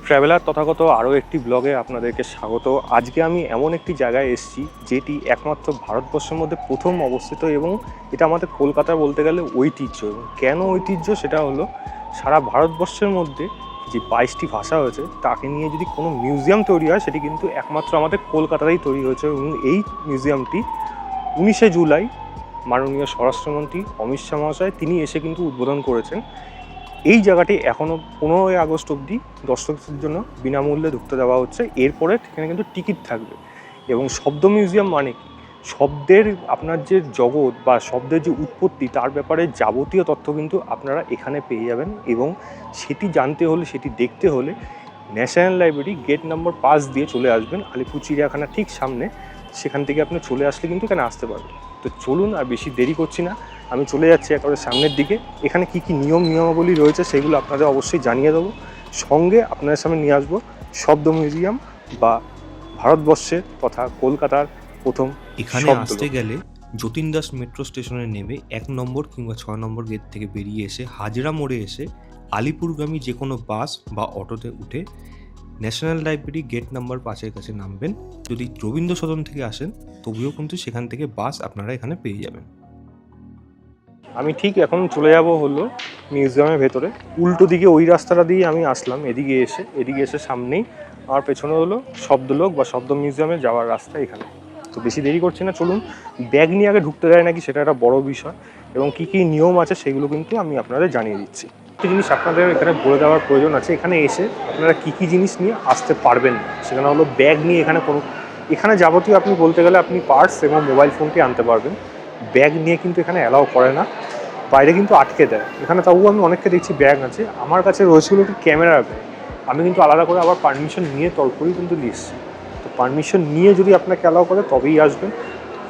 Traveller Tathagata আরও একটি ব্লগে আপনাদেরকে স্বাগত। আজকে আমি এমন একটি জায়গায় এসেছি যেটি একমাত্র ভারতবর্ষের মধ্যে প্রথম অবস্থিত এবং এটা আমাদের কলকাতা বলতে গেলে ঐতিহ্য। এবং কেন ঐতিহ্য সেটা হলো সারা ভারতবর্ষের মধ্যে যে 22টি ভাষা হয়েছে তাকে নিয়ে যদি কোনো মিউজিয়াম তৈরি হয় সেটি কিন্তু একমাত্র আমাদের কলকাতাতেই তৈরি হয়েছে। এবং এই মিউজিয়ামটি 19শে জুলাই মাননীয় স্বরাষ্ট্রমন্ত্রী অমিত শাহ মহাশয় তিনি এসে কিন্তু উদ্বোধন করেছেন। এই জায়গাটি এখনও 15ই আগস্ট অবধি দর্শকদের জন্য বিনামূল্যে ঢুকতে দেওয়া হচ্ছে। এরপরে এখানে কিন্তু টিকিট থাকবে। এবং শব্দ মিউজিয়াম মানে কি, শব্দের আপনার যে জগৎ বা শব্দের যে উৎপত্তি তার ব্যাপারে যাবতীয় তথ্য কিন্তু আপনারা এখানে পেয়ে যাবেন। এবং সেটি জানতে হলে, সেটি দেখতে হলে ন্যাশনাল লাইব্রেরি গেট নম্বর 5 দিয়ে চলে আসবেন, আলিপুর চিড়িয়াখানা ঠিক সামনে। সেখান থেকে আপনি চলে আসলে কিন্তু এখানে আসতে পারবেন। তো চলুন, আর বেশি দেরি করছি না, আমি চলে যাচ্ছি একেবারে সামনের দিকে। এখানে কি কি নিয়মাবলী রয়েছে সেগুলো আপনাদের অবশ্যই জানিয়ে দেবো। সঙ্গে আপনাদের সামনে নিয়ে আসবো শব্দ মিউজিয়াম বা ভারতবর্ষের তথা কলকাতার প্রথম এখানে শব্দ। আসতে গেলে যতীন দাস মেট্রো স্টেশনে নেমে 1 নম্বর কিংবা 6 নম্বর গেট থেকে বেরিয়ে এসে হাজরা মোড়ে এসে আলিপুরগামী যে কোনো বাস বা অটোতে উঠে ন্যাশনাল লাইব্রেরি গেট নাম্বার 5-এর কাছে নামবেন। যদি রবীন্দ্র সদন থেকে আসেন তবুও কিন্তু সেখান থেকে বাস আপনারা এখানে পেয়ে যাবেন। আমি ঠিক এখন চলে যাব হলো মিউজিয়ামের ভেতরে। উল্টো দিকে ওই রাস্তাটা দিয়ে আমি আসলাম, এদিকে এসে সামনেই আমার পেছনে হলো শব্দলোক বা শব্দ মিউজিয়ামে যাওয়ার রাস্তা এখানে। তো বেশি দেরি করছি না, চলুন। ব্যাগ নিয়ে আগে ঢুকতে দেয় নাকি সেটা একটা বড় বিষয়, এবং কী কী নিয়ম আছে সেগুলো কিন্তু আমি আপনাদের জানিয়ে দিচ্ছি। একটা জিনিস আপনাদের এখানে বলে দেওয়ার প্রয়োজন আছে, এখানে এসে আপনারা কী কী জিনিস নিয়ে আসতে পারবেন না। সেখানে হলো ব্যাগ নিয়ে এখানে যাবতীয় আপনি বলতে গেলে আপনি পার্স এবং মোবাইল ফোনটি আনতে পারবেন। ব্যাগ নিয়ে কিন্তু এখানে অ্যালাউ করে না, বাইরে কিন্তু আটকে দেয়। এখানে তবুও আমি অনেককে দেখছি ব্যাগ আছে। আমার কাছে রয়েছিল একটি ক্যামেরার ব্যাগ, আমি কিন্তু আলাদা করে আবার পারমিশন নিয়ে তারপরেই কিন্তু নিচ্ছি। তো পারমিশন নিয়ে যদি আপনাকে অ্যালাউ করে তবেই আসবেন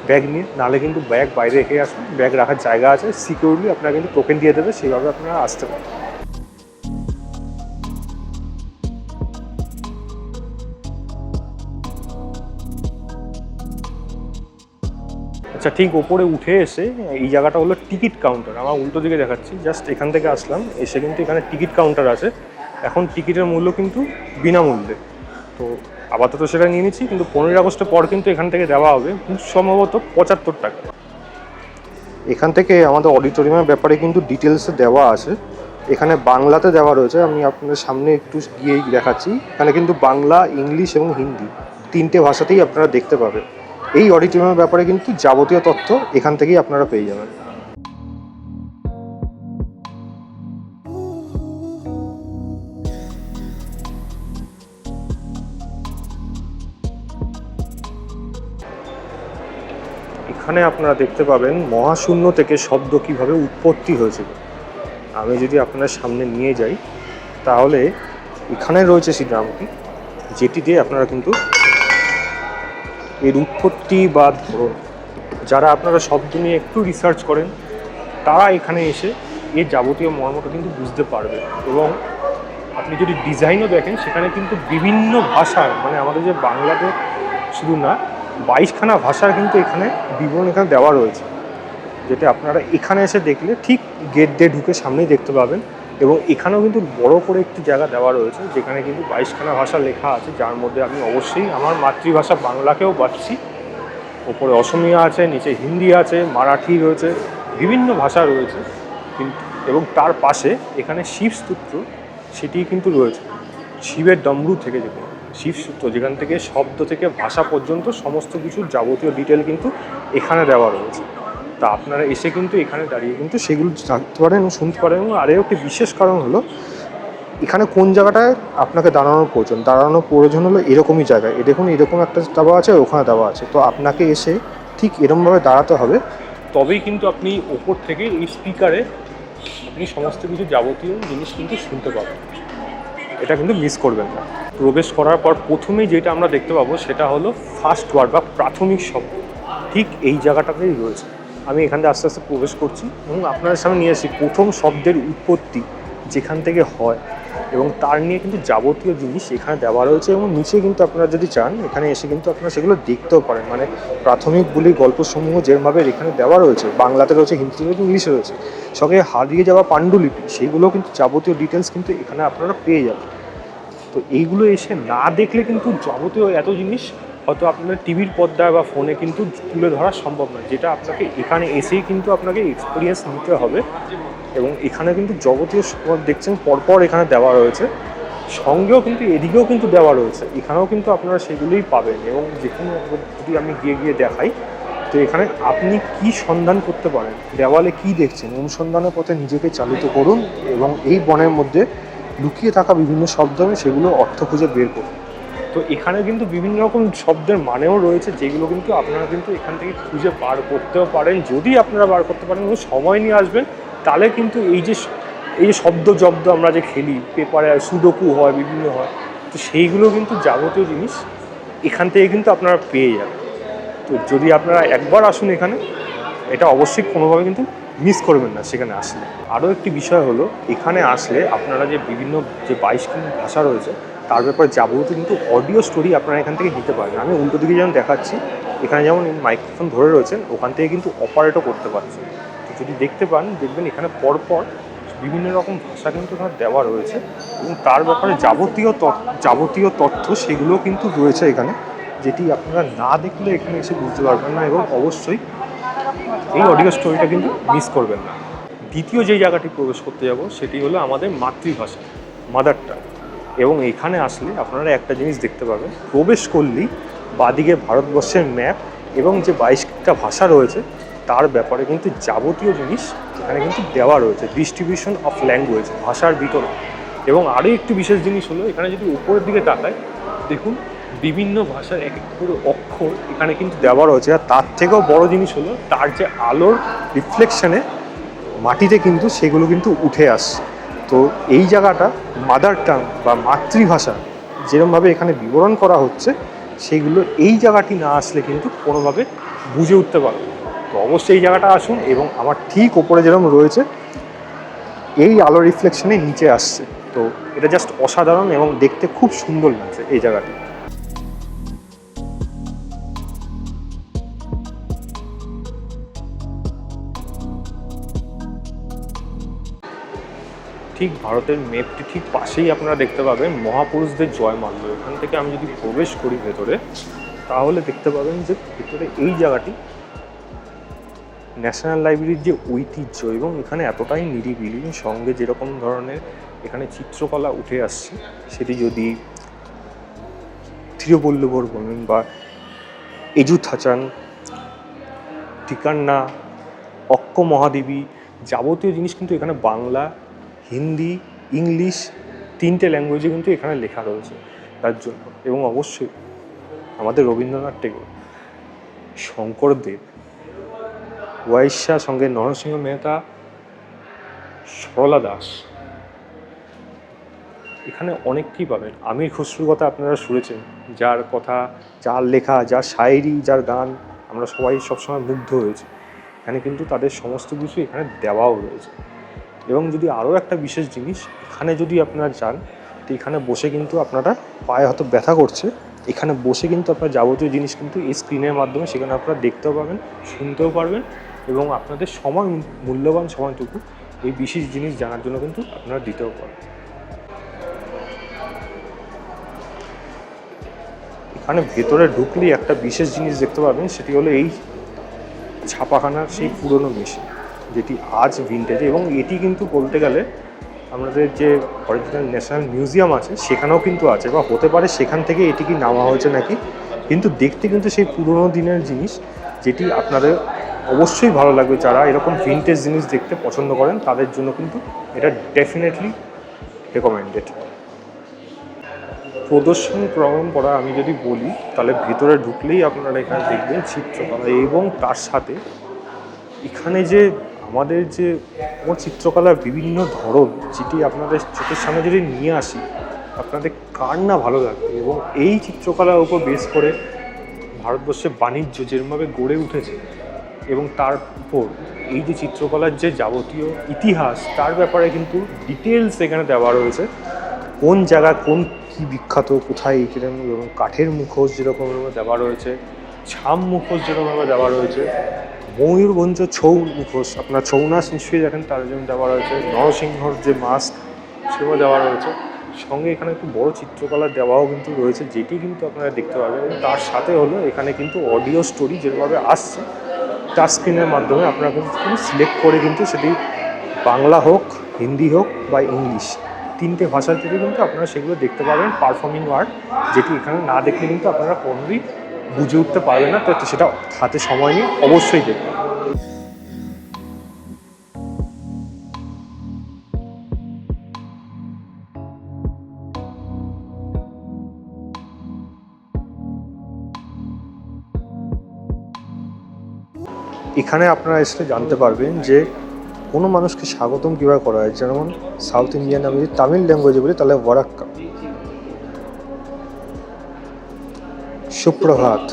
ব্যাগ নিয়ে, নাহলে কিন্তু ব্যাগ বাইরে রেখে আসবেন। ব্যাগ রাখার জায়গা আছে, সিকিউরলি আপনারা কিন্তু টোকেন দিয়ে দেবে, সেইভাবে আপনারা আসতে পারেন। আচ্ছা, ঠিক ওপরে উঠে এসে এই জায়গাটা হলো টিকিট কাউন্টার। আমার উল্টো দিকে দেখাচ্ছি, জাস্ট এখান থেকে আসলাম, এসে কিন্তু এখানে টিকিট কাউন্টার আছে। এখন টিকিটের মূল্য কিন্তু বিনামূল্যে। তো আপাতত সেটা নিয়ে নিচ্ছি, কিন্তু 15ই আগস্টের পর কিন্তু এখান থেকে দেওয়া হবে খুব সম্ভবত 75 টাকা। এখান থেকে আমাদের অডিটোরিয়ামের ব্যাপারে কিন্তু ডিটেলসে দেওয়া আছে। এখানে বাংলাতে দেওয়া রয়েছে, আমি আপনাদের সামনে একটু গিয়েই দেখাচ্ছি। এখানে কিন্তু বাংলা, ইংলিশ এবং হিন্দি 3টে ভাষাতেই আপনারা দেখতে পাবেন। এই অডিটোরিয়ামের ব্যাপারে কিন্তু যাবতীয় তথ্য এখান থেকেই আপনারা পেয়ে যাবেন। এখানে আপনারা দেখতে পাবেন মহাশূন্য থেকে শব্দ কিভাবে উৎপত্তি হয়েছিল। আমি যদি আপনার সামনে নিয়ে যাই তাহলে এখানে রয়েছে সিদ্ধান্তটি, যেটি দিয়ে আপনারা কিন্তু এর উৎপত্তি বা ধরন, যারা আপনারা শব্দ নিয়ে একটু রিসার্চ করেন তারা এখানে এসে এর যাবতীয় মর্মটা কিন্তু বুঝতে পারবে। এবং আপনি যদি ডিজাইনও দেখেন সেখানে কিন্তু বিভিন্ন ভাষার, মানে আমাদের যে বাংলাতে শুধু না, 22খানা ভাষার কিন্তু এখানে বিবরণ এখানে দেওয়া রয়েছে, যেটা আপনারা এখানে এসে দেখলে ঠিক গেট দিয়ে ঢুকে সামনেই দেখতে পাবেন। এবং এখানেও কিন্তু বড় করে একটি জায়গা দেওয়া রয়েছে যেখানে কিন্তু 22খানা ভাষা লেখা আছে, যার মধ্যে আমি অবশ্যই আমার মাতৃভাষা বাংলাকেও পাচ্ছি। ওপরে অসমিয়া আছে, নিচে হিন্দি আছে, মারাঠি রয়েছে, বিভিন্ন ভাষা রয়েছে কিন্তু। এবং তার পাশে এখানে শিব সূত্র, সেটি কিন্তু রয়েছে। শিবের ডমরু থেকে যে শিব সূত্র, যেখান থেকে শব্দ থেকে ভাষা পর্যন্ত সমস্ত কিছুর যাবতীয় ডিটেল কিন্তু এখানে দেওয়া রয়েছে। তা আপনারা এসে কিন্তু এখানে দাঁড়িয়ে কিন্তু সেগুলো জানতে পারেন এবং শুনতে পারেন। এবং আরও একটি বিশেষ কারণ হলো এখানে কোন জায়গাটায় আপনাকে দাঁড়ানোর প্রয়োজন হলো এরকমই জায়গায়। দেখুন এরকম একটা দেওয়া আছে, ওখানে দেওয়া আছে। তো আপনাকে এসে ঠিক এরকমভাবে দাঁড়াতে হবে, তবেই কিন্তু আপনি ওপর থেকে এই স্পিকারে আপনি সমস্ত কিছু যাবতীয় জিনিস কিন্তু শুনতে পাবেন। এটা কিন্তু মিস করবেন না। প্রবেশ করার পর প্রথমেই যেটা আমরা দেখতে পাবো সেটা হলো ফার্স্ট ওয়ার্ড বা প্রাথমিক শব্দ, ঠিক এই জায়গাটাতেই রয়েছে। আমি এখান থেকে আস্তে আস্তে প্রবেশ করছি এবং আপনাদের সামনে নিয়ে আসি প্রথম শব্দের উৎপত্তি যেখান থেকে হয়, এবং তার নিয়ে কিন্তু যাবতীয় জিনিস এখানে দেওয়া রয়েছে। এবং নিচে কিন্তু আপনারা যদি চান এখানে এসে কিন্তু আপনারা সেগুলো দেখতেও পারেন, মানে প্রাথমিক বলি গল্পসমূহ যেভাবে এখানে দেওয়া রয়েছে, বাংলাতে রয়েছে, হিন্দিতে রয়েছে, ইংলিশে রয়েছে, সঙ্গে হারিয়ে যাওয়া পাণ্ডুলিপি, সেইগুলো কিন্তু যাবতীয় ডিটেলস কিন্তু এখানে আপনারা পেয়ে যাবেন। তো এইগুলো এসে না দেখলে কিন্তু যাবতীয় এত জিনিস হয়তো আপনার টিভির পর্দায় বা ফোনে কিন্তু তুলে ধরা সম্ভব নয়, যেটা আপনাকে এখানে এসেই কিন্তু আপনাকে এক্সপিরিয়েন্স নিতে হবে। এবং এখানে কিন্তু যাবতীয় সব দেখছেন পরপর এখানে দেওয়া রয়েছে, সঙ্গেও কিন্তু এদিকেও কিন্তু দেওয়া রয়েছে, এখানেও কিন্তু আপনারা সেগুলোই পাবেন। এবং যেখানে যদি আমি গিয়ে দেখাই, তো এখানে আপনি কি সন্ধান করতে পারেন, দেওয়ালে কি দেখছেন, অনুসন্ধানের পথে নিজেকে চালিত করুন এবং এই বনের মধ্যে লুকিয়ে থাকা বিভিন্ন শব্দ সেগুলো অর্থ খুঁজে বের করুন। তো এখানে কিন্তু বিভিন্ন রকম শব্দের মানেও রয়েছে, যেগুলো কিন্তু আপনারা কিন্তু এখান থেকে খুঁজে বার করতেও পারেন। যদি আপনারা বার করতে পারেন, সময় নিয়ে আসবেন, তাহলে কিন্তু এই যে শব্দ জব্দ আমরা যে খেলি, পেপারে সুডোকু হয়, বিভিন্ন হয়, তো সেইগুলো কিন্তু যাবতীয় জিনিস এখান থেকে কিন্তু আপনারা পেয়ে যাবেন। তো যদি আপনারা একবার আসুন এখানে, এটা অবশ্যই কোনোভাবে কিন্তু মিস করবেন না সেখানে আসলে। আরও একটি বিষয় হলো, এখানে আসলে আপনারা যে বিভিন্ন যে 22টি ভাষা রয়েছে তার ব্যাপারে যাবতীয় কিন্তু অডিও স্টোরি আপনারা এখান থেকে নিতে পারেন। আমি উল্টো দিকে যেমন দেখাচ্ছি, এখানে যেমন মাইক্রোফোন ধরে রয়েছেন, ওখান থেকে কিন্তু অপারেটও করতে পারছেন। তো যদি দেখতে পান, দেখবেন এখানে পরপর বিভিন্ন রকম ভাষা কিন্তু এখানে দেওয়া রয়েছে এবং তার ব্যাপারে যাবতীয় তথ্য সেগুলো কিন্তু রয়েছে এখানে, যেটি আপনারা না দেখলে এখানে এসে বুঝতে পারবেন না। এবং অবশ্যই এই অডিও স্টোরিটা কিন্তু মিস করবেন না। দ্বিতীয় যে জায়গাটি প্রবেশ করতে যাব সেটি হলো আমাদের মাতৃভাষা, মাদার টাং। এবং এখানে আসলে আপনারা একটা জিনিস দেখতে পাবেন, প্রবেশ করলেই বাদিকে ভারতবর্ষের ম্যাপ এবং যে 22টা ভাষা রয়েছে তার ব্যাপারে কিন্তু যাবতীয় জিনিস এখানে কিন্তু দেওয়া রয়েছে, ডিস্ট্রিবিউশন অফ ল্যাঙ্গুয়েজ, ভাষার বিতরণ। এবং আরও একটি বিশেষ জিনিস হলো, এখানে যদি উপরের দিকে তাকায়, দেখুন বিভিন্ন ভাষার এক এক করে অক্ষর এখানে কিন্তু দেওয়া রয়েছে। আর তার থেকেও বড় জিনিস হলো, তার যে আলোর রিফ্লেকশনে মাটিতে কিন্তু সেগুলো কিন্তু উঠে আসছে। তো এই জায়গাটা মাদার টাং বা মাতৃভাষা যেরকমভাবে এখানে বিবরণ করা হচ্ছে, সেইগুলো এই জায়গাটি না আসলে কিন্তু কোনোভাবে বুঝে উঠতে পারবে। তো অবশ্যই এই জায়গাটা আসুন, এবং আমার ঠিক ওপরে যেরকম রয়েছে এই আলো রিফ্লেকশনে নিচে আসছে, তো এটা জাস্ট অসাধারণ এবং দেখতে খুব সুন্দর লাগছে এই জায়গাটি। ঠিক ভারতের ম্যাপটি ঠিক পাশেই আপনারা দেখতে পাবেন মহাপুরুষদের জয়মাল্য। এখান থেকে আমি যদি প্রবেশ করি ভেতরে, তাহলে দেখতে পাবেন যে ভেতরে এই জায়গাটি ন্যাশনাল লাইব্রেরির যে ঐতিহ্য, এবং এখানে এতটাই নিরিবিলি, সঙ্গে যেরকম ধরনের এখানে চিত্রকলা উঠে আসছে, সেটি যদি থিরুবল্লুবর বলুন বা এজুথাচান, টিকান্না, অক্ক মহাদেবী, যাবতীয় জিনিস কিন্তু এখানে বাংলা, হিন্দি, ইংলিশ 3টে ল্যাঙ্গুয়েজে কিন্তু এখানে লেখা রয়েছে তার জন্য। এবং অবশ্যই আমাদের রবীন্দ্রনাথ ঠাকুর, শঙ্করদেব, ওয়াইশা, সঙ্গে নরসিংহ মেহতা, সরলা দাস, এখানে অনেককেই পাবেন। আমির খসরুর কথা আপনারা শুনেছেন, যার কথা, যার লেখা, যার শায়েরি, যার গান আমরা সবাই সবসময় মুগ্ধ হয়েছি। এখানে কিন্তু তাদের সমস্ত কিছু এখানে দেওয়াও রয়েছে। এবং যদি আরও একটা বিশেষ জিনিস, এখানে যদি আপনারা যান, তো এখানে বসে কিন্তু আপনারা পায়ে হয়তো ব্যথা করছে, এখানে বসে কিন্তু আপনার যাবতীয় জিনিস কিন্তু এই স্ক্রিনের মাধ্যমে সেখানে আপনারা দেখতেও পাবেন, শুনতেও পারবেন, এবং আপনাদের সময়, মূল্যবান সময়টুকু এই বিশেষ জিনিস জানার জন্য কিন্তু আপনারা দিতেও পারেন। এখানে ভেতরে ঢুকলেই একটা বিশেষ জিনিস দেখতে পাবেন, সেটি হলো এই ছাপাখানার সেই পুরনো মেশিন, যেটি আজ ভিন্টেজ। এবং এটি কিন্তু বলতে গেলে আমাদের যে অরিজিনাল ন্যাশনাল মিউজিয়াম আছে সেখানেও কিন্তু আছে, বা হতে পারে সেখান থেকে এটি কি নেওয়া হয়েছে নাকি, কিন্তু দেখতে কিন্তু সেই পুরনো দিনের জিনিস, যেটি আপনাদের অবশ্যই ভালো লাগবে। যারা এরকম ভিন্টেজ জিনিস দেখতে পছন্দ করেন তাদের জন্য কিন্তু এটা ডেফিনেটলি রেকমেন্ডেড। প্রদর্শন ভ্রমণ করা আমি যদি বলি, তাহলে ভিতরে ঢুকলেই আপনারা এখানে দেখবেন চিত্রকলা, এবং তার সাথে এখানে যে আমাদের যে চিত্রকলার বিভিন্ন ধরন, যেটি আপনাদের চোখের সামনে যদি নিয়ে আসি, আপনাদের কার না ভালো লাগবে। এবং এই চিত্রকলার উপর বেস করে ভারতবর্ষের বাণিজ্য যেরকমভাবে গড়ে উঠেছে, এবং তার উপর এই যে চিত্রকলার যে যাবতীয় ইতিহাস, তার ব্যাপারে কিন্তু ডিটেলস এখানে দেওয়া রয়েছে। কোন জায়গা, কোন কী বিখ্যাত, কোথায় কীরকম, এবং কাঠের মুখোশ যেরকমভাবে দেওয়া রয়েছে, ছাম মুখোশ যেরকমভাবে দেওয়া রয়েছে, ময়ূরভঞ্জ ছৌ মুখোশ, আপনার ছৌ নাচ নিশ্চয়ই দেখেন, তার জন্য দেওয়া রয়েছে, নরসিংহর যে মাস্ক সেগুলো দেওয়া রয়েছে, সঙ্গে এখানে একটু বড় চিত্রকলা দেওয়াও কিন্তু রয়েছে, যেটি কিন্তু আপনারা দেখতে পাবেন। এবং তার সাথে হলো এখানে কিন্তু অডিও স্টোরি যেভাবে আসছে টাচ স্ক্রিনের মাধ্যমে আপনারা কিন্তু সিলেক্ট করে কিন্তু সেটি বাংলা হোক, হিন্দি হোক বা ইংলিশ, 3টে ভাষা থেকে কিন্তু আপনারা সেগুলো দেখতে পাবেন পারফর্মিং আর্ট, যেটি এখানে না দেখলে কিন্তু আপনারা কোনোদিনই বুঝে উঠতে পারবেন না। তো সেটা হাতে সময় নিয়ে অবশ্যই দেখবেন। এখানে আপনারা এসে জানতে পারবেন যে কোনো মানুষকে স্বাগতম কীভাবে করা হয়। যেমন সাউথ ইন্ডিয়ান, আমি যদি তামিল ল্যাঙ্গুয়েজে বলি তাহলে ওয়ারাক্কাম, সুপ্রভাত,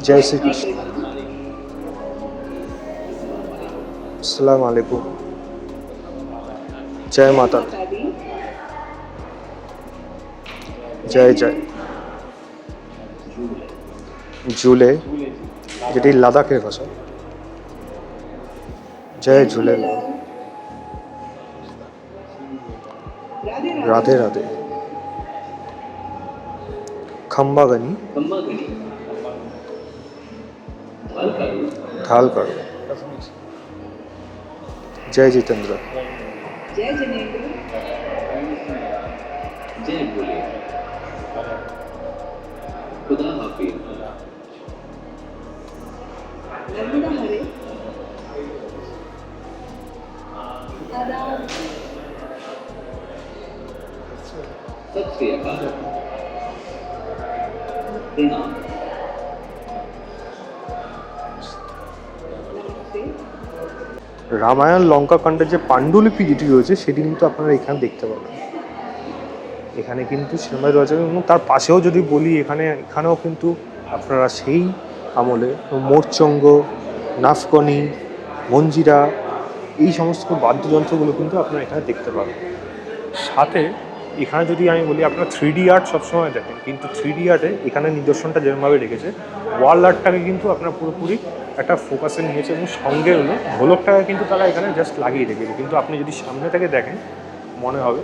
জয় শ্রীকৃষ্ণ, আসসালামু আলাইকুম, জয় মাতা, জয় জয়, ঝুলে, যেটি লাদাখের ভাষা, জয় ঝুলেলাল, রাধে রাধে, খম্বাগানি, ঢাল কারো, জয় জিতেন্দ্র, जय जनेन्द्र, जय भोले, खुदा हाफिज, नर्मदा हरे, आदाब, सत श्री अकाल, प्रणाम, नमस्ते। রামায়ণ লঙ্কাকাণ্ডের যে পাণ্ডুলিপি যেটি রয়েছে সেটি কিন্তু আপনারা এখানে দেখতে পাবেন। এখানে কিন্তু সিনেমায় রয়েছে। এবং তার পাশেও যদি বলি এখানেও কিন্তু আপনারা সেই আমলে মোরচঙ্গ, নাফকনি, মঞ্জিরা, এই সমস্ত বাদ্যযন্ত্রগুলো কিন্তু আপনারা এখানে দেখতে পাবেন। সাথে এখানে যদি আমি বলি, আপনারা 3D আর্ট সবসময় দেখেন, কিন্তু 3D আর্টে এখানে নিদর্শনটা যেরকমভাবে রেখেছে, ওয়াল আর্টটাকে কিন্তু আপনার পুরোপুরি একটা ফোকাসে নিয়েছে। এবং সঙ্গে হলো ঢোলকটাকে কিন্তু তারা এখানে জাস্ট লাগিয়ে রেখেছে, কিন্তু আপনি যদি সামনে থেকে দেখেন মনে হবে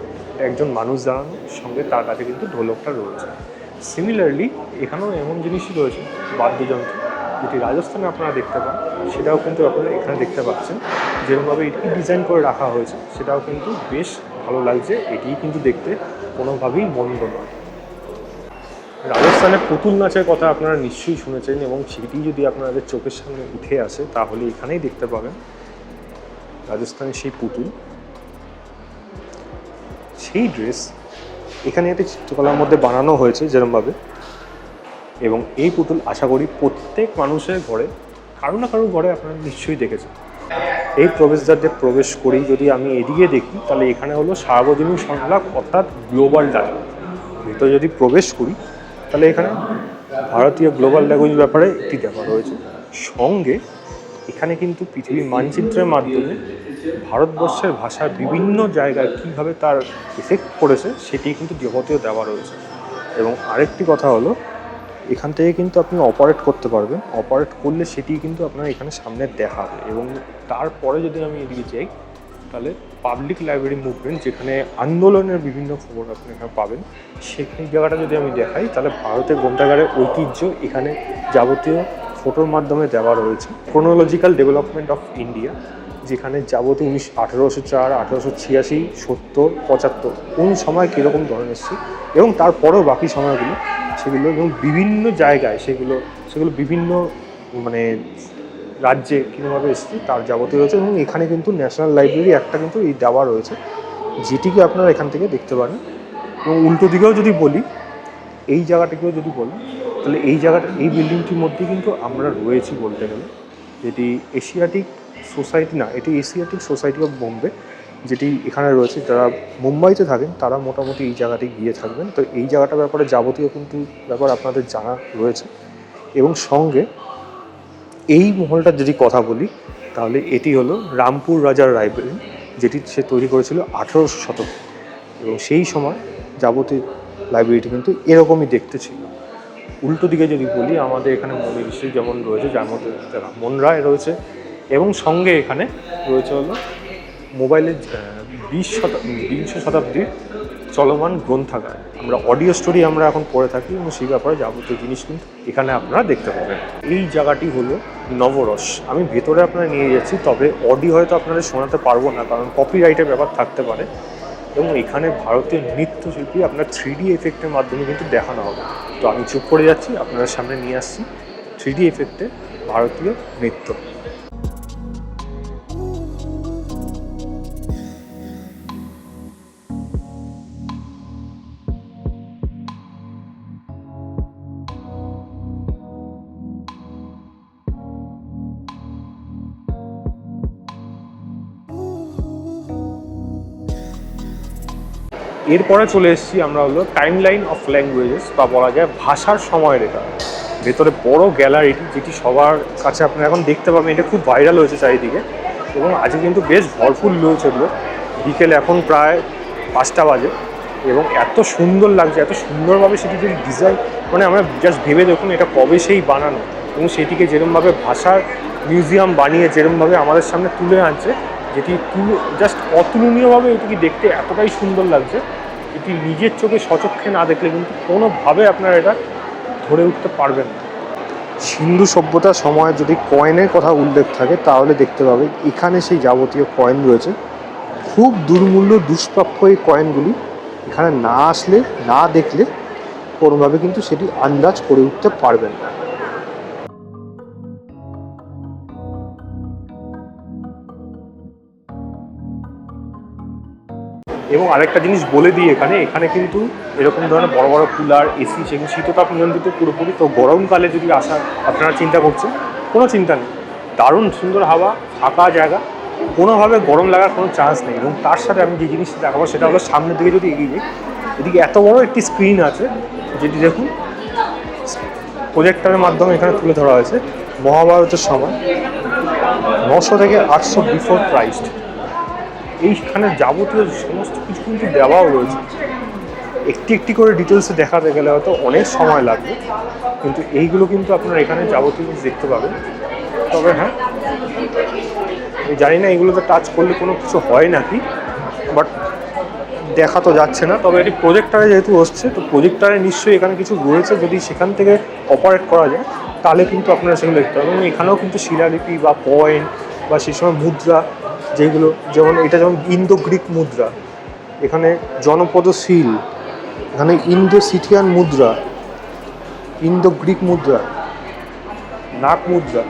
একজন মানুষ দাঁড়ানো, সঙ্গে তার কাছে কিন্তু ঢোলকটা রয়েছে। সিমিলারলি এখানেও এমন জিনিসই রয়েছে বাদ্যযন্ত্র, যেটি রাজস্থানে আপনারা দেখতে পান, সেটাও কিন্তু আপনারা এখানে দেখতে পাচ্ছেন। যেরকমভাবে এটি ডিজাইন করে রাখা হয়েছে সেটাও কিন্তু বেশ ভালো লাগছে। এটিই কিন্তু দেখতে কোনোভাবেই মন্দ নয়। রাজস্থানের পুতুল নাচের কথা আপনারা নিশ্চয়ই শুনেছেন, এবং সেটি যদি আপনাদের চোখের সামনে উঠে আসে তাহলে এখানেই দেখতে পাবেন রাজস্থানের সেই পুতুল, সেই ড্রেস এখানে একটি চিত্রকলার মধ্যে বানানো হয়েছে যেরকমভাবে। এবং এই পুতুল আশা করি প্রত্যেক মানুষের ঘরে, কারো না কারো ঘরে আপনারা নিশ্চয়ই দেখেছেন। এই প্রবেশদ্বারে প্রবেশ করেই যদি আমি এদিকে দেখি তাহলে এখানে হলো সার্বজনীন সংলাপ, অর্থাৎ গ্লোবাল ডায়ালগ। ভিতরে যদি প্রবেশ করি তাহলে এখানে ভারতীয় গ্লোবাল ল্যাঙ্গুয়েজ ব্যাপারে একটি দেওয়া রয়েছে। সঙ্গে এখানে কিন্তু পৃথিবীর মানচিত্রের মাধ্যমে ভারতবর্ষের ভাষার বিভিন্ন জায়গায় কীভাবে তার এফেক্ট পড়েছে সেটি কিন্তু যাবতীয় দেওয়া রয়েছে। এবং আরেকটি কথা হলো, এখান থেকে কিন্তু আপনি অপারেট করতে পারবেন। অপারেট করলে সেটি কিন্তু আপনার এখানে সামনে দেখাবে। এবং তারপরে যদি আমি এদিকে যাই তাহলে পাবলিক লাইব্রেরি মুভমেন্ট, যেখানে আন্দোলনের বিভিন্ন খবর আপনি এখানে পাবেন, সেই জায়গাটা যদি আমি দেখাই তাহলে ভারতের গ্রন্থাগারের ঐতিহ্য এখানে যাবতীয় ফটোর মাধ্যমে দেওয়া রয়েছে। ক্রোনোলজিক্যাল ডেভেলপমেন্ট অফ ইন্ডিয়া, যেখানে যাবতীয় 1804, 1886, 70, 75 কোন সময় কীরকম ধরনের এসছে, এবং তারপরেও বাকি সময়গুলো সেগুলো, এবং বিভিন্ন জায়গায় সেগুলো বিভিন্ন মানে রাজ্যে কীভাবে এসেছে তার যাবতীয় রয়েছে। এবং এখানে কিন্তু ন্যাশনাল লাইব্রেরি একটা কিন্তু এই দেওয়া রয়েছে, যেটিকে আপনারা এখান থেকে দেখতে পারেন। এবং উল্টো দিকেও যদি বলি, এই জায়গাটাকেও যদি বলি তাহলে এই জায়গাটা, এই বিল্ডিংটির মধ্যে কিন্তু আমরা রয়েছি বলতে গেলে, যেটি এশিয়াটিক সোসাইটি না, এটি এশিয়াটিক সোসাইটি অফ বোম্বে, যেটি এখানে রয়েছে। যারা মুম্বাইতে থাকেন তারা মোটামুটি এই জায়গাটি গিয়ে থাকবেন। তো এই জায়গাটার ব্যাপারে যাবতীয় কিন্তু ব্যাপার আপনাদের জানা রয়েছে। এবং সঙ্গে এই মহলটার যদি কথা বলি তাহলে এটি হলো রামপুর রাজার লাইব্রেরি, যেটি সে তৈরি করেছিল 1800 শতকে। এবং সেই সময় যাবতীয় লাইব্রেরিটি কিন্তু এরকমই দেখতে ছিল। উল্টো দিকে যদি বলি, আমাদের এখানে মনি ঋষি যেমন রয়েছে, যার মধ্যে রামমোহন রায় রয়েছে, এবং সঙ্গে এখানে রয়েছে হলো মোবাইলের বিংশ শতাব্দীর চলমান গ্রন্থাগার। আমরা অডিও স্টোরি আমরা এখন পড়ে থাকি এবং সেই ব্যাপারে যাবতীয় জিনিস কিন্তু এখানে আপনারা দেখতে পাবেন। এই জায়গাটি হলো নবরস। আমি ভেতরে আপনারা নিয়ে যাচ্ছি, তবে অডিও হয়তো আপনাদের শোনাতে পারবো না, কারণ কপিরাইটের ব্যাপার থাকতে পারে। এবং এখানে ভারতীয় নৃত্যশিল্পী আপনার 3D এফেক্টের মাধ্যমে কিন্তু দেখানো হবে। তো আমি চুপ করে যাচ্ছি, আপনাদের সামনে নিয়ে আসছি 3D এফেক্টে ভারতীয় নৃত্য। এরপরে চলে এসেছি আমরা হলো টাইমলাইন অফ ল্যাঙ্গুয়েজেস, বা বলা যায় ভাষার সময়রেখা। ভেতরে বড় গ্যালারিটি, যেটি সবার কাছে আপনারা এখন দেখতে পাবেন। এটা খুব ভাইরাল হয়েছে চারিদিকে এবং আজকে কিন্তু বেশ ভরপুর রয়েছে এগুলো। বিকেলে এখন প্রায় 5টা বাজে এবং এত সুন্দর লাগছে, এত সুন্দরভাবে সেটি যদি ডিজাইন, মানে আমরা জাস্ট ভেবে দেখুন এটা কবে সেই বানানো, এবং সেটিকে যেরকমভাবে ভাষার মিউজিয়াম বানিয়ে যেরকমভাবে আমাদের সামনে তুলে আনছে, যেটি জাস্ট অতুলনীয়ভাবে এটিকে দেখতে এতটাই সুন্দর লাগছে। এটি নিজের চোখে সচক্ষে না দেখলে কিন্তু কোনোভাবে আপনারা এটা ধরে উঠতে পারবেন না। সিন্ধু সভ্যতার সময় যদি কয়েনের কথা উল্লেখ থাকে তাহলে দেখতে পাবে এখানে সেই যাবতীয় কয়েন রয়েছে। খুব দুর্মূল্য দুষ্প্রাপ্য এই কয়েনগুলি এখানে না আসলে, না দেখলে কোনোভাবে কিন্তু সেটি আন্দাজ করে উঠতে পারবেন না। এবং আরেকটা জিনিস বলে দিই, এখানে কিন্তু এরকম ধরনের বড় বড় কুলার, এসি, সেগুলো শীততাপ নিয়ন্ত্রিত পুরোপুরি। তো গরমকালে যদি আসার আপনারা চিন্তা করছেন, কোনো চিন্তা নেই, দারুণ সুন্দর হাওয়া, ফাঁকা জায়গা, কোনোভাবে গরম লাগার কোনো চান্স নেই। এবং তার সাথে আমি যে জিনিসটা দেখাবো সেটা হলো সামনের দিকে যদি এগিয়ে যাই, এদিকে এত বড় একটি স্ক্রিন আছে, যেটি দেখুন প্রজেক্টরের মাধ্যমে এখানে তুলে ধরা হয়েছে মহাভারতের সময় 900 থেকে 800 বিফোর ক্রাইস্ট। এইখানে যাবতীয় সমস্ত কিছু কিন্তু দেওয়াও রয়েছে। একটি একটি করে ডিটেলসে দেখাতে গেলে হয়তো অনেক সময় লাগবে, কিন্তু এইগুলো কিন্তু আপনারা এখানে যাবতীয় জিনিস দেখতে পাবেন। তবে হ্যাঁ, আমি জানি না এগুলোতে টাচ করলে কোনো কিছু হয় নাকি, বাট দেখা তো যাচ্ছে না। তবে এটি প্রজেক্টারে যেহেতু হচ্ছে, তো প্রজেক্টারে নিশ্চয়ই এখানে কিছু রয়েছে, যদি সেখান থেকে অপারেট করা যায় তাহলে কিন্তু আপনারা সেগুলো দেখতে পাবেন। এবং এখানেও কিন্তু শিলালিপি বা কয়েন বা সেই সময় মুদ্রা, যেগুলো যেমন এটা যেমন ইন্দো গ্রিক মুদ্রা, এখানে জনপদ শিল, এখানে ইন্দো সিথিয়ান মুদ্রা, ইন্দো গ্রিক মুদ্রা, নাক মুদ্রা,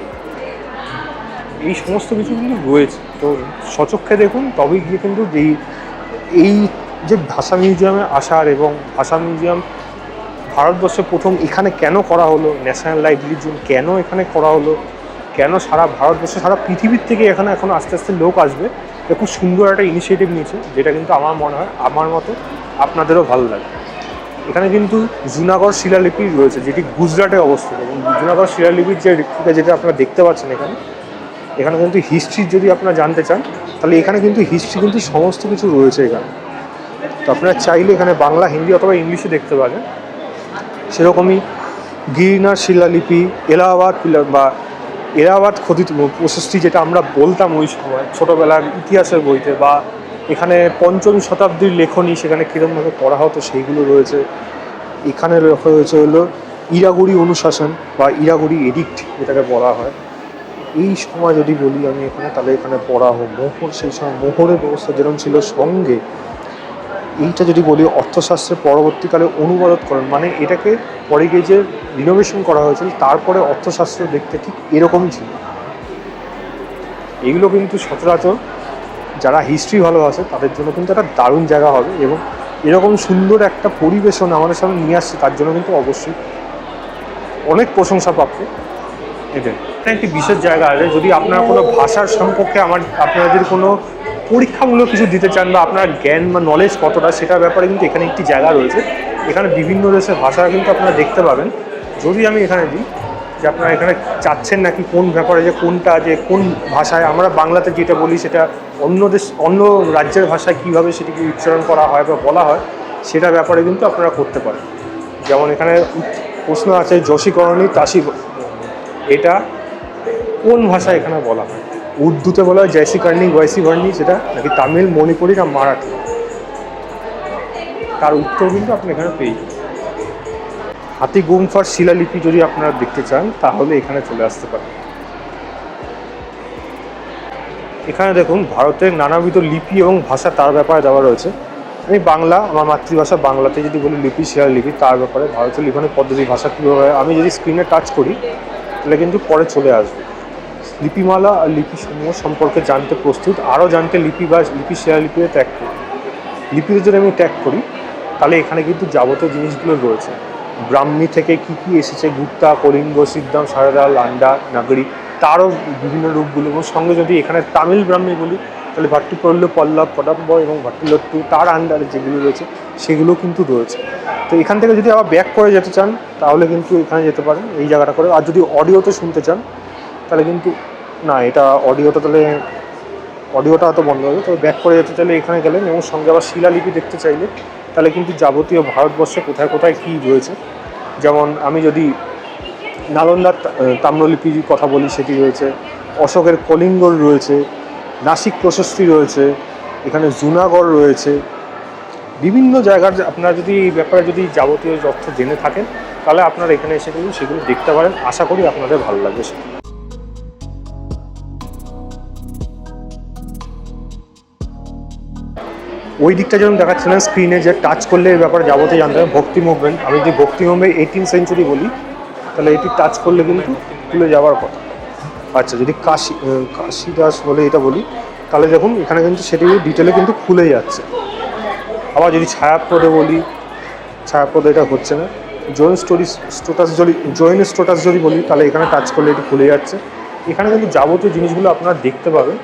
এই সমস্ত কিছু কিন্তু রয়েছে। তো সচক্ষে দেখুন, তবেই গিয়ে কিন্তু এই যে ভাষা মিউজিয়ামে আসার, এবং ভাষা মিউজিয়াম ভারতবর্ষে প্রথম এখানে কেন করা হলো, ন্যাশনাল লাইব্রেরির জন্য কেন এখানে করা হলো, কেন সারা ভারতবর্ষে, সারা পৃথিবীর থেকে এখানে এখন আস্তে আস্তে লোক আসবে, এটা খুব সুন্দর একটা ইনিশিয়েটিভ নিয়েছে, যেটা কিন্তু আমার মনে হয় আমার মতো আপনাদেরও ভালো লাগে। এখানে কিন্তু জুনাগড় শিলালিপি রয়েছে, যেটি গুজরাটে অবস্থিত। এবং জুনাগড় শিলালিপির যেটা আপনারা দেখতে পাচ্ছেন এখানে কিন্তু হিস্ট্রি যদি আপনারা জানতে চান, তাহলে এখানে কিন্তু হিস্ট্রি কিন্তু সমস্ত কিছু রয়েছে এখানে। তো আপনারা চাইলে এখানে বাংলা, হিন্দি অথবা ইংলিশে দেখতে পারেন। সেরকমই গিরনার শিলালিপি, এলাহাবাদ খোদিত প্রশস্তি, যেটা আমরা বলতাম ওই সময় ছোটোবেলার ইতিহাসের বইতে, বা এখানে 5ম শতাব্দীর লেখনী, সেখানে কীরকমভাবে পড়া হতো সেইগুলো রয়েছে। এখানে রয়েছে হলো ইরাগুড়ি অনুশাসন বা ইরাগুড়ি এডিক্ট, যেটাকে বলা হয়। এই সময় যদি বলি আমি এখানে, তাহলে এখানে পড়া মোহর, সেই সময় মোহরের ব্যবস্থা যেরকম ছিল, সঙ্গে এইটা যদি বলি অর্থশাস্ত্রের পরবর্তীকালে অনুবাদকরণ, মানে এটাকে পরে গিয়ে যে রিনোভেশন করা হয়েছিল, তারপরে অর্থশাস্ত্র দেখতে ঠিক এরকমই ছিল। এগুলো কিন্তু সচরাচর যারা হিস্ট্রি ভালোবাসে তাদের জন্য কিন্তু একটা দারুণ জায়গা হবে, এবং এরকম সুন্দর একটা পরিবেশন আমাদের সামনে নিয়ে আসছে, তার জন্য কিন্তু অবশ্যই অনেক প্রশংসা প্রাপ্য এদের। একটি বিশেষ জায়গা আছে, যদি আপনার কোনো ভাষার সম্পর্কে আপনারা যদি কোনো পরীক্ষামূলক কিছু দিতে চান, বা আপনার জ্ঞান বা নলেজ কতটা, সেটার ব্যাপারে কিন্তু এখানে একটি জায়গা রয়েছে। এখানে বিভিন্ন দেশের ভাষা কিন্তু আপনারা দেখতে পাবেন। যদি আমি এখানে দিই যে আপনারা এখানে চাচ্ছেন নাকি কোন ব্যাপারে, যে কোনটা, যে কোন ভাষায়, আমরা বাংলাতে যেটা বলি সেটা অন্য রাজ্যের ভাষায় কীভাবে সেটিকে উচ্চারণ করা হয় বা বলা হয়, সেটার ব্যাপারে কিন্তু আপনারা করতে পারেন। যেমন এখানে প্রশ্ন আছে যশিকরণী তাসি, এটা কোন ভাষায় এখানে বলা হয়। উর্দুতে বলা হয় জয়সি কার্নি ওয়াইসি ভার্নি, যেটা নাকি তামিল, মণিপুরি না মারাঠি, তার উত্তর কিন্তু আপনি এখানে পেয়ে যাবেন। হাতি গুম্ফার শিলালিপি যদি আপনারা দেখতে চান তাহলে এখানে চলে আসতে পারেন। এখানে দেখুন ভারতের নানাবিধ লিপি এবং ভাষা তার ব্যাপারে দেওয়া রয়েছে। আমি বাংলা, আমার মাতৃভাষা বাংলাতে যদি বলি লিপি, শিলালিপি তার ব্যাপারে, ভারতের লিখনের পদ্ধতি, ভাষা কীভাবে, আমি যদি স্ক্রিনে টাচ করি তাহলে কিন্তু পরে চলে আসবে। লিপিমালা আর লিপিসমূহ সম্পর্কে জানতে প্রস্তুত, আরও জানতে লিপি বা লিপি শিলালিপিতে ট্যাগ করি। লিপিতে যদি আমি ট্যাগ করি তাহলে এখানে কিন্তু যাবতীয় জিনিসগুলো রয়েছে। ব্রাহ্মী থেকে কী কী এসেছে, গুপ্তা, কলিঙ্গ, সিদ্ধাম, সারদা, লান্ডা, নাগরী, তারও বিভিন্ন রূপগুলো, এবং সঙ্গে যদি এখানে তামিল ব্রাহ্মী বলি তাহলে ভাট্টিপল্লু, পল্লব, কদম্ব এবং ভাট্টিলট্টু তার আন্ডারে যেগুলো রয়েছে সেগুলো কিন্তু রয়েছে। তো এখান থেকে যদি আবার ব্যাক করে যেতে চান তাহলে কিন্তু এখানে যেতে পারেন এই জায়গাটা করে। আর যদি অডিওতে শুনতে চান তাহলে কিন্তু না, এটা অডিওটা তাহলে অডিওটা হয়তো বন্ধ হবে, তবে ব্যাক করে যেতে চাইলে এখানে গেলেন, এবং সঙ্গে আবার শিলালিপি দেখতে চাইলে তাহলে কিন্তু যাবতীয় ভারতবর্ষে কোথায় কোথায় কী রয়েছে, যেমন আমি যদি নালন্দার তাম্রলিপির কথা বলি সেটি রয়েছে, অশোকের কলিঙ্গর রয়েছে, নাসিক প্রশস্তি রয়েছে, এখানে জুনাগড় রয়েছে। বিভিন্ন জায়গার আপনারা যদি এই ব্যাপারে যদি যাবতীয় তথ্য জেনে থাকেন তাহলে আপনারা এখানে এসে কিন্তু সেগুলো দেখতে পারেন। আশা করি আপনাদের ভালো লাগবে সেটা। ওই দিকটা যেমন দেখাচ্ছিলেন স্ক্রিনে, যে টাচ করলে এই ব্যাপারে যাবতীয় জানতে হবে। ভক্তি মুভমেন্ট, আমি যদি ভক্তি মুভমেন্ট 18th সেঞ্চুরি বলি তাহলে এটি টাচ করলে কিন্তু খুলে যাওয়ার কথা। আচ্ছা, যদি কাশিদাস বলে এটা বলি তাহলে দেখুন এখানে কিন্তু সেটি ডিটেলে কিন্তু খুলে যাচ্ছে। আবার যদি ছায়াপ্রদে বলি, ছায়াপ্রদে এটা হচ্ছে না। জৈন স্টোটাস যদি বলি তাহলে এখানে টাচ করলে এটি খুলে যাচ্ছে। এখানে কিন্তু যাবতীয় জিনিসগুলো আপনারা দেখতে পাবেন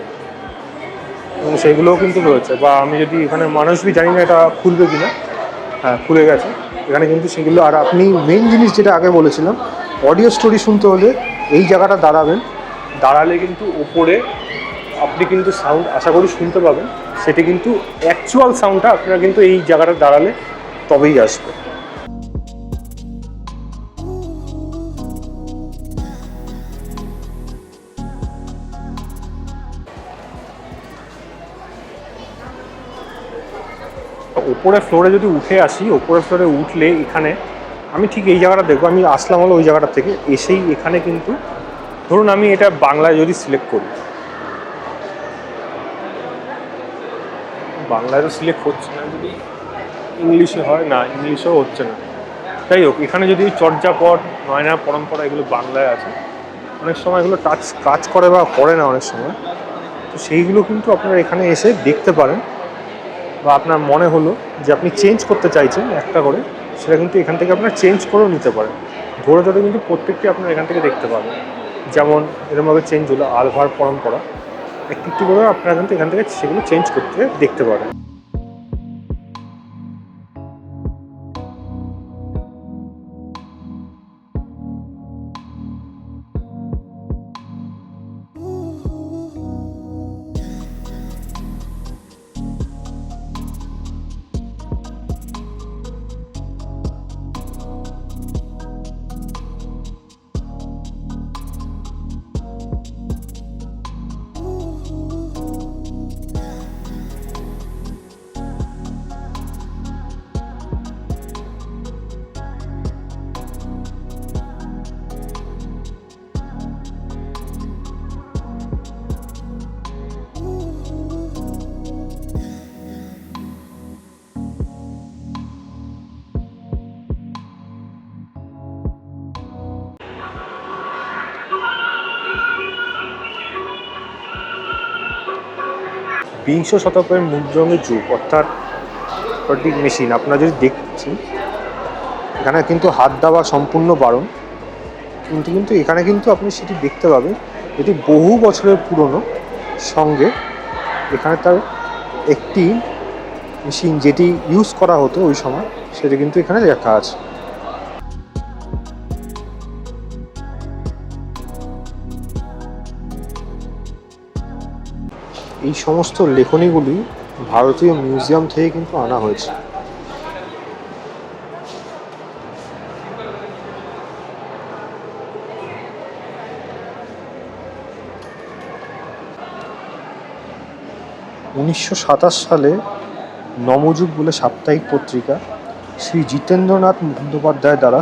এবং সেগুলোও কিন্তু রয়েছে। বা আমি যদি এখানে মানুষবি, জানি না এটা খুলবে কি না, হ্যাঁ খুলে গেছে এখানে কিন্তু সেগুলো। আর আপনি মেন জিনিস যেটা আগে বলেছিলাম, অডিও স্টোরি শুনতে হলে এই জায়গাটা দাঁড়াবেন, দাঁড়ালে কিন্তু ওপরে আপনি কিন্তু সাউন্ড আশা করি শুনতে পাবেন। সেটি কিন্তু অ্যাকচুয়াল সাউন্ডটা আপনারা কিন্তু এই জায়গাটা দাঁড়ালে তবেই আসবে। ওপরের ফ্লোরে যদি উঠে আসি, ওপরের ফ্লোরে উঠলে এখানে আমি ঠিক এই জায়গাটা দেখবো। আমি আসলাম হলো ওই জায়গাটা থেকে, এসেই এখানে কিন্তু ধরুন আমি এটা বাংলায় যদি সিলেক্ট করি, বাংলায় তো সিলেক্ট হচ্ছে না, যদি ইংলিশে হয় না, ইংলিশেও হচ্ছে না। যাই হোক, এখানে যদি চর্যাপদ, নয়না পরম্পরা এগুলো বাংলায় আছে, অনেক সময় এগুলো কাজ করে বা করে না অনেক সময়, তো সেইগুলো কিন্তু আপনারা এখানে এসে দেখতে পারেন। বা আপনার মনে হলো যে আপনি চেঞ্জ করতে চাইছেন একটা করে, সেটা কিন্তু এখান থেকে আপনারা চেঞ্জ করেও নিতে পারেন। ধরে ধরে কিন্তু প্রত্যেকটি আপনারা এখান থেকে দেখতে পাবেন। যেমন এরকমভাবে চেঞ্জ হলো আলভার পরম্পরা, একটু একটু করে আপনারা কিন্তু এখান থেকে সেগুলো চেঞ্জ করতে দেখতে পারেন। বিংশ শতকের মুদ্রণের যুগ, অর্থাৎ প্রত্যেক মেশিন আপনারা যদি দেখছেন, এখানে কিন্তু হাত দেওয়া সম্পূর্ণ বারণ, কিন্তু এখানে কিন্তু আপনি সেটি দেখতে পাবেন এটি বহু বছরের পুরনো। সঙ্গে এখানে তার একটি মেশিন যেটি ইউজ করা হতো ওই সময়, সেটি কিন্তু এখানে লেখা আছে। এই সমস্ত লেখনীগুলি ভারতীয় মিউজিয়াম থেকে কিন্তু আনা হয়েছে। 1927 সালে নবযুগ বলে সাপ্তাহিক পত্রিকা শ্রী জিতেন্দ্রনাথ মুখোপাধ্যায় দ্বারা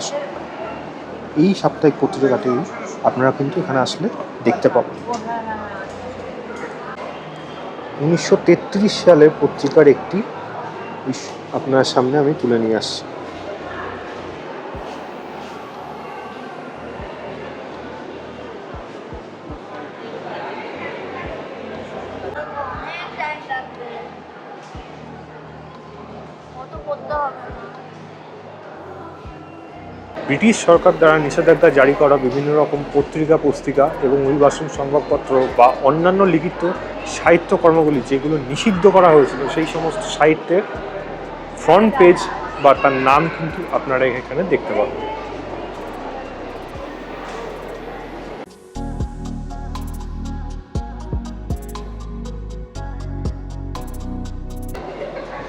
এই সাপ্তাহিক পত্রিকাটি আপনারা কিন্তু এখানে আসলে দেখতে পাবেন। 1933 সালে পত্রিকার একটি আপনার সামনে আমি তুলে নিয়ে আসছি। ব্রিটিশ সরকার দ্বারা নিষেধাজ্ঞা জারি করা বিভিন্ন রকম পত্রিকা পুস্তিকা এবং অভিবাসন সংবাদপত্র বা অন্যান্য লিখিত সাহিত্যকর্মগুলি যেগুলো নিষিদ্ধ করা হয়েছিল সেই সমস্ত সাহিত্যের ফ্রন্ট পেজ বা তার নাম কিন্তু আপনারা এখানে দেখতে পাবেন।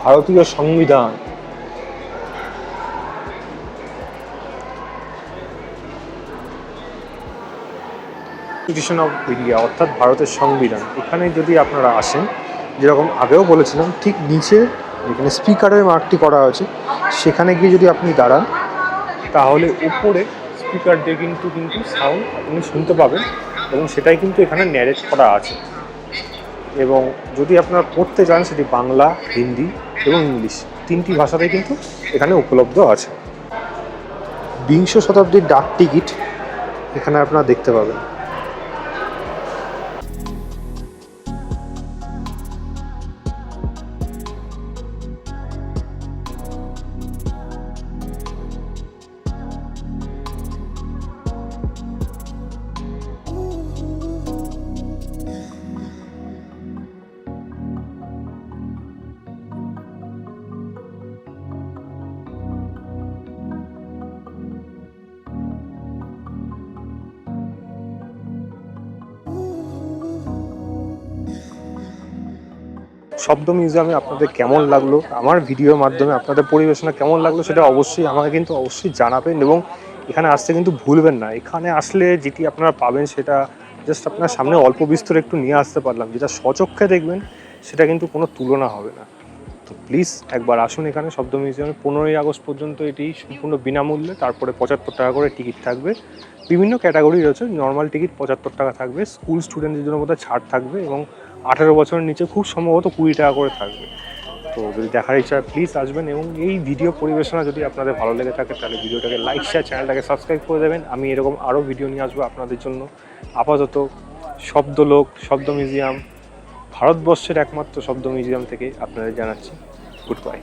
ভারতীয় সংবিধান, কনস্টিটিউশন অফ ইন্ডিয়া অর্থাৎ ভারতের সংবিধান। এখানে যদি আপনারা আসেন, যেরকম আগেও বলেছিলাম, ঠিক নিচে যেখানে স্পিকারের মার্কটি করা হয়েছে সেখানে গিয়ে যদি আপনি দাঁড়ান তাহলে উপরে স্পিকার দিয়ে কিন্তু সাউন্ড আপনি শুনতে পাবেন এবং সেটাই কিন্তু এখানে ন্যারেট করা আছে। এবং যদি আপনারা পড়তে চান সেটি বাংলা, হিন্দি এবং ইংলিশ তিনটি ভাষাতেই কিন্তু এখানে উপলব্ধ আছে। বিংশ শতাব্দীর ডাক টিকিট এখানে আপনারা দেখতে পাবেন। শব্দ মিউজিয়ামে আপনাদের কেমন লাগলো, আমার ভিডিওর মাধ্যমে আপনাদের পরিবেশনা কেমন লাগলো সেটা অবশ্যই আমাকে কিন্তু অবশ্যই জানাবেন এবং এখানে আসতে কিন্তু ভুলবেন না। এখানে আসলে যেটি আপনারা পাবেন সেটা জাস্ট আপনার সামনে অল্প বিস্তর একটু নিয়ে আসতে পারলাম, যেটা স্বচক্ষে দেখবেন সেটা কিন্তু কোনো তুলনা হবে না। তো প্লিজ একবার আসুন এখানে শব্দ মিউজিয়ামে। 15ই আগস্ট পর্যন্ত এটি সম্পূর্ণ বিনামূল্যে, তারপরে 75 টাকা করে টিকিট থাকবে। বিভিন্ন ক্যাটাগরি রয়েছে, নর্মাল টিকিট 75 টাকা থাকবে, স্কুল স্টুডেন্টদের জন্য বোধহয় ছাড় থাকবে এবং 18 বছরের নিচে খুব সম্ভবত 20 টাকা করে থাকবে। তো যদি দেখার ইচ্ছা প্লিজ আসবেন এবং এই ভিডিও পরিবেশনা যদি আপনাদের ভালো লেগে থাকে তাহলে ভিডিওটাকে লাইক, শেয়ার, চ্যানেলটাকে সাবস্ক্রাইব করে দেবেন। আমি এরকম আরও ভিডিও নিয়ে আসবো আপনাদের জন্য। আপাতত শব্দলোক শব্দ মিউজিয়াম, ভারতবর্ষের একমাত্র শব্দ মিউজিয়াম থেকে আপনাদের জানাচ্ছি গুড বাই।